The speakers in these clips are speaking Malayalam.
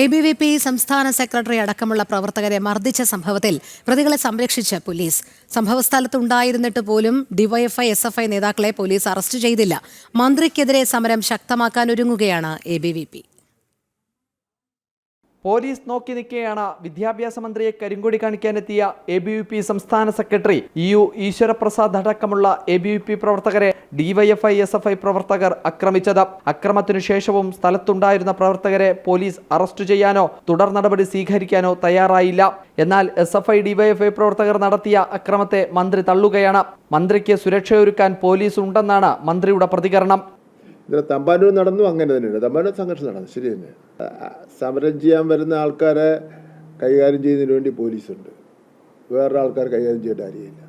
ABVP സംസ്ഥാന സെക്രട്ടറി അടക്കമുള്ള പ്രവർത്തകരെ മർദ്ദിച്ച സംഭവത്തിൽ പ്രതികളെ സംരക്ഷിച്ച് പോലീസ്. സംഭവസ്ഥലത്തുണ്ടായിരുന്നിട്ട് പോലും ഡിവൈഎഫ്ഐ SFI നേതാക്കളെ പോലീസ് അറസ്റ്റ് ചെയ്തില്ല. മന്ത്രിക്കെതിരെ സമരം ശക്തമാക്കാനൊരുങ്ങുകയാണ് ABVP. പോലീസ് നോക്കി നിൽക്കെയാണ് വിദ്യാഭ്യാസ മന്ത്രിയെ കരിങ്കൊടി കാണിക്കാനെത്തിയ ABVP സംസ്ഥാന സെക്രട്ടറി EU ഈശ്വരപ്രസാദ് അടക്കമുള്ള ABVP പ്രവർത്തകരെ DYFI SFI പ്രവർത്തകർ ആക്രമിച്ചത്. അക്രമത്തിനു ശേഷവും സ്ഥലത്തുണ്ടായിരുന്ന പ്രവർത്തകരെ പോലീസ് അറസ്റ്റ് ചെയ്യാനോ തുടർ നടപടി സ്വീകരിക്കാനോ തയ്യാറായില്ല. എന്നാൽ SFI DYFI പ്രവർത്തകർ നടത്തിയ അക്രമത്തെ മന്ത്രി തള്ളുകയാണ്. മന്ത്രിക്ക് സുരക്ഷയൊരുക്കാൻ പോലീസ് ഉണ്ടെന്നാണ് മന്ത്രിയുടെ പ്രതികരണം. തമ്പാനൂർ നടന്നു, അങ്ങനെ തന്നെയാണ്. തമ്പാനൂർ സംഘർഷം നടന്നു, ശരി തന്നെ. സമരം ചെയ്യാൻ വരുന്ന ആൾക്കാരെ കൈകാര്യം ചെയ്യുന്നതിന് വേണ്ടി പോലീസുണ്ട്, വേറൊരു ആൾക്കാർ കൈകാര്യം ചെയ്യേണ്ട കാര്യമില്ല.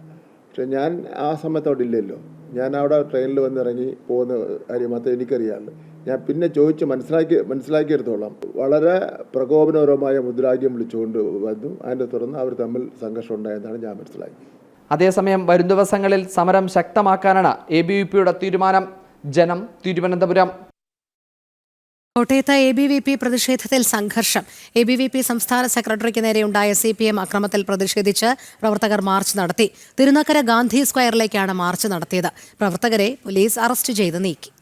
പക്ഷെ ഞാൻ ആ സമയത്ത് അവിടെ ഇല്ലല്ലോ. ഞാൻ അവിടെ ട്രെയിനിൽ വന്നിറങ്ങി പോകുന്ന കാര്യം മാത്രമേ എനിക്കറിയാറുള്ളൂ. ഞാൻ പിന്നെ ചോദിച്ച് മനസ്സിലാക്കിയെടുത്തോളാം. വളരെ പ്രകോപനപരമായ മുദ്രാവാക്യം വിളിച്ചുകൊണ്ട് വന്നു. അതിൻ്റെ തുടർന്ന് അവർ തമ്മിൽ സംഘർഷം ഉണ്ടായെന്നാണ് ഞാൻ മനസ്സിലാക്കിയത്. അതേസമയം വരും ദിവസങ്ങളിൽ സമരം ശക്തമാക്കാനാണ് ABVPയുടെ തീരുമാനം. ജനം, തിരുവനന്തപുരം. കോട്ടയത്ത് ABVP പ്രതിഷേധത്തിൽ സംഘർഷം. ABVP സംസ്ഥാന സെക്രട്ടറിക്ക് നേരെയുണ്ടായ CPM അക്രമത്തിൽ പ്രതിഷേധിച്ച് പ്രവർത്തകർ മാർച്ച് നടത്തി. തിരുനക്കര ഗാന്ധി സ്ക്വയറിലേക്കാണ് മാർച്ച് നടത്തിയത്. പ്രവർത്തകരെ പോലീസ് അറസ്റ്റ് ചെയ്ത് നീക്കി.